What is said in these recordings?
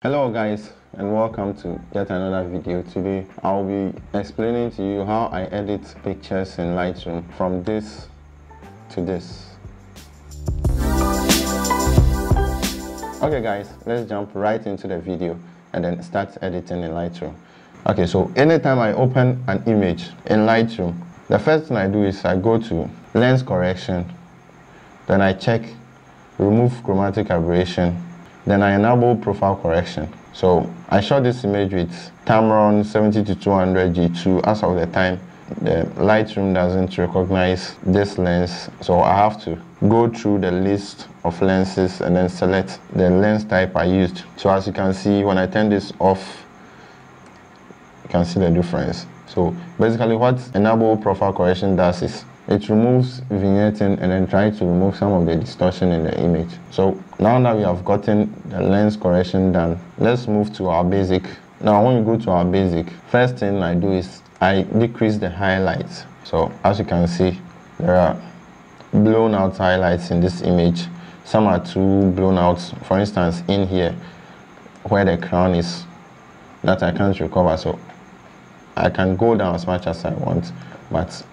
Hello guys, and welcome to yet another video. Today I'll be explaining to you how I edit pictures in Lightroom from this to this. Okay guys, let's jump right into the video and then start editing in Lightroom. Okay, so anytime I open an image in Lightroom, the first thing I do is I go to lens correction, then I check remove chromatic aberration, then I enable profile correction. So I shot this image with Tamron 70-200 G2. As of the time, the Lightroom doesn't recognize this lens, so I have to go through the list of lenses and then select the lens type I used. So as you can see, when I turn this off, you can see the difference. So basically what enable profile correction does is it removes vignetting and then tries to remove some of the distortion in the image. So now that we have gotten the lens correction done, let's move to our basic. Now when we go to our basic, first thing I do is I decrease the highlights. So as you can see, there are blown out highlights in this image. Some are too blown out. For instance, in here where the crown is, that I can't recover. So I can go down as much as I want, but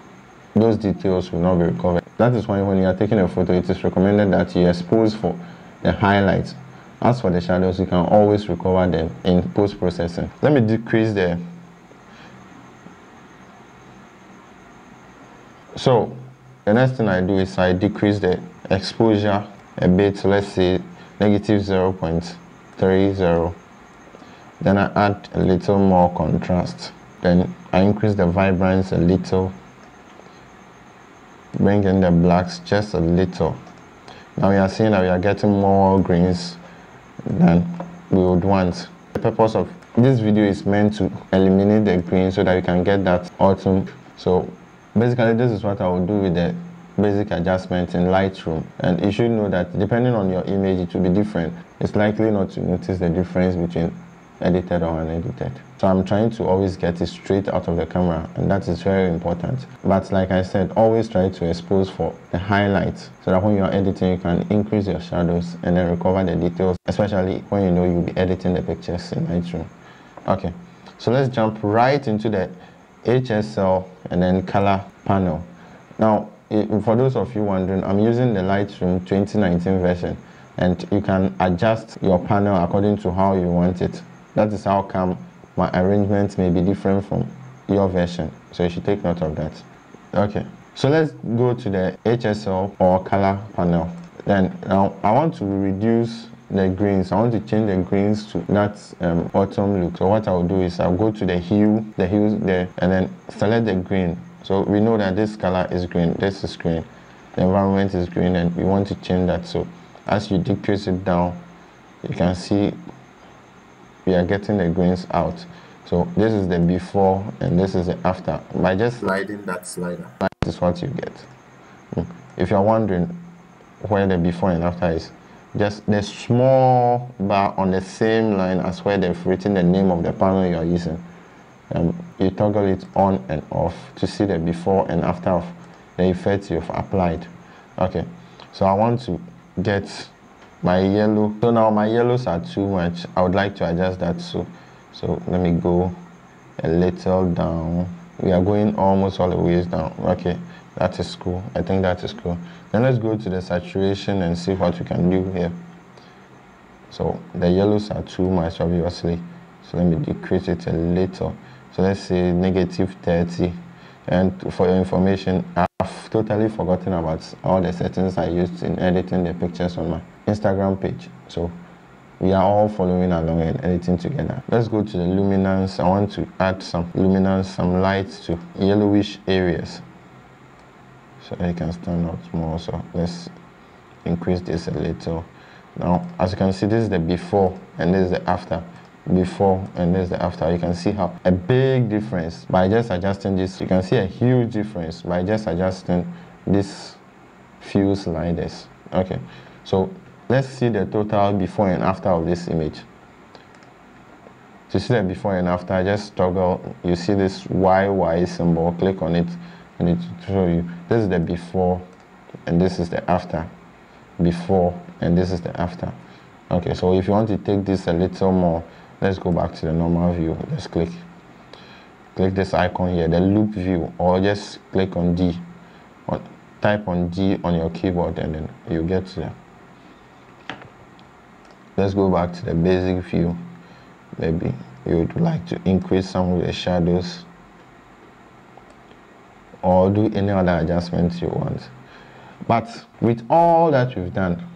those details will not be recovered. That is why when you are taking a photo, it is recommended that you expose for the highlights. As for the shadows, you can always recover them in post-processing. Let me decrease the... So the next thing I do is I decrease the exposure a bit. So let's say negative 0.30. Then I add a little more contrast. Then I increase the vibrance a little. Bring in the blacks just a little. Now we are seeing that we are getting more greens than we would want. The purpose of this video is meant to eliminate the green so that you can get that autumn. So basically this is what I will do with the basic adjustment in Lightroom, and you should know that depending on your image it will be different. It's likely not to notice the difference between edited or unedited. So I'm trying to always get it straight out of the camera, and that is very important. But like I said, always try to expose for the highlights so that when you're editing you can increase your shadows and then recover the details, especially when you know you'll be editing the pictures in Lightroom. Okay, so let's jump right into the HSL and then color panel. Now for those of you wondering, I'm using the Lightroom 2019 version, and you can adjust your panel according to how you want it. That is how come my arrangement may be different from your version, so you should take note of that. Okay, so let's go to the HSL or color panel. Then now I want to reduce the greens. I want to change the greens to that autumn look. So what I'll do is I'll go to the hue there, and then select the green. So we know that this color is green, this is green, the environment is green, and we want to change that. So as you decrease it down, you can see we are getting the greens out. So this is the before and this is the after. By just sliding that slider, that is what you get. If you're wondering where the before and after is, just the small bar on the same line as where they've written the name of the panel you are using. You toggle it on and off to see the before and after of the effects you've applied. Okay, so I want to get my yellow. So now my yellows are too much. I would like to adjust that. So let me go a little down. We are going almost all the ways down. Okay, that is cool. I think that is cool. Then let's go to the saturation and see what we can do here. So the yellows are too much, obviously. So let me decrease it a little. So let's say negative 30. And for your information, I've totally forgotten about all the settings I used in editing the pictures on my Instagram page. So we are all following along and editing together. Let's go to the luminance. I want to add some luminance, some light to yellowish areas, so you can stand out more. So let's increase this a little. Now as you can see, this is the before and this is the after. Before and this is the after. You can see how a big difference by just adjusting this. You can see a huge difference by just adjusting this few sliders. Okay, so let's see the total before and after of this image. To see the before and after, just toggle. You see this YY symbol, click on it and it will show you this is the before and this is the after. Before and this is the after. Okay, so if you want to take this a little more, let's go back to the normal view. Just click this icon here, the loop view, or just click on D, or type on D on your keyboard, and then you get to there. Let's go back to the basic view. Maybe you would like to increase some of the shadows or do any other adjustments you want. But with all that we've done,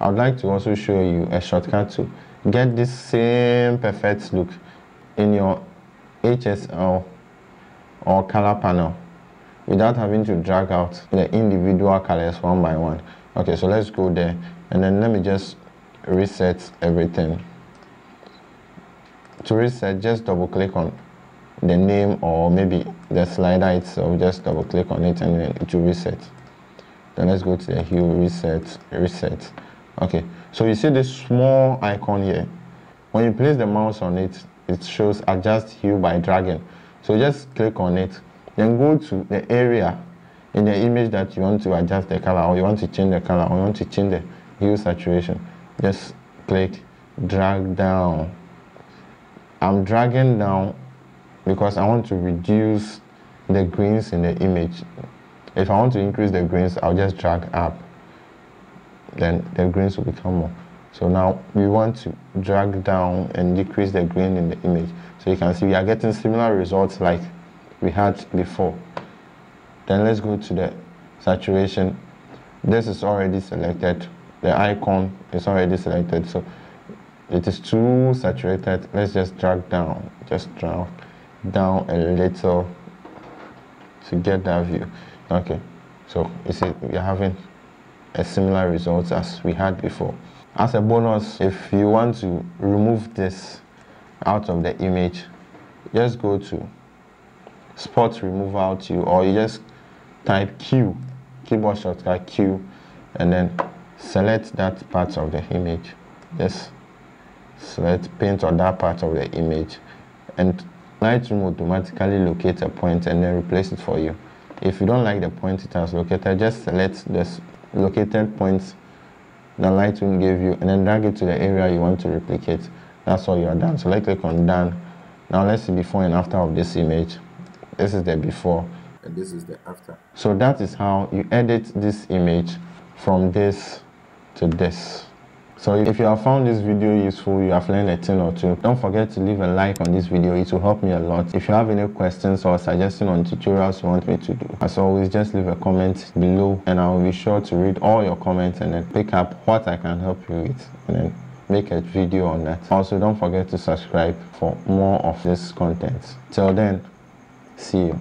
I would like to also show you a shortcut to get this same perfect look in your HSL or color panel without having to drag out the individual colors one by one. Okay, so let's go there, and then let me just reset everything. To reset, just double click on the name or maybe the slider itself, just double click on it and then it will reset. Then let's go to the hue, reset. Okay, so you see this small icon here. When you place the mouse on it, it shows adjust hue by dragging. So just click on it, then go to the area in the image that you want to adjust the color, or you want to change the color, or you want to change the hue saturation. Just click, drag down. I'm dragging down because I want to reduce the greens in the image. If I want to increase the greens, I'll just drag up. Then the greens will become more. So now we want to drag down and decrease the green in the image. So you can see we are getting similar results like we had before. Then let's go to the saturation. This is already selected. The icon is already selected. So it is too saturated. Let's just drag down. Just drag down a little to get that view. Okay, so you see we are having a similar result as we had before. As a bonus, if you want to remove this out of the image, just go to spot removal to, or you just type Q, keyboard shortcut Q, and then select that part of the image. Just select paint on that part of the image, and Lightroom will automatically locate a point and then replace it for you. If you don't like the point it has located, just select this located points that Lightroom gave you and then drag it to the area you want to replicate. That's all you are done. So let's click on done. Now let's see before and after of this image. This is the before and this is the after. So that is how you edit this image from this to this. So if you have found this video useful, you have learned a thing or two, don't forget to leave a like on this video. It will help me a lot. If you have any questions or suggestions on tutorials you want me to do, as always, just leave a comment below and I will be sure to read all your comments and then pick up what I can help you with and then make a video on that. Also, don't forget to subscribe for more of this content. Till then, see you.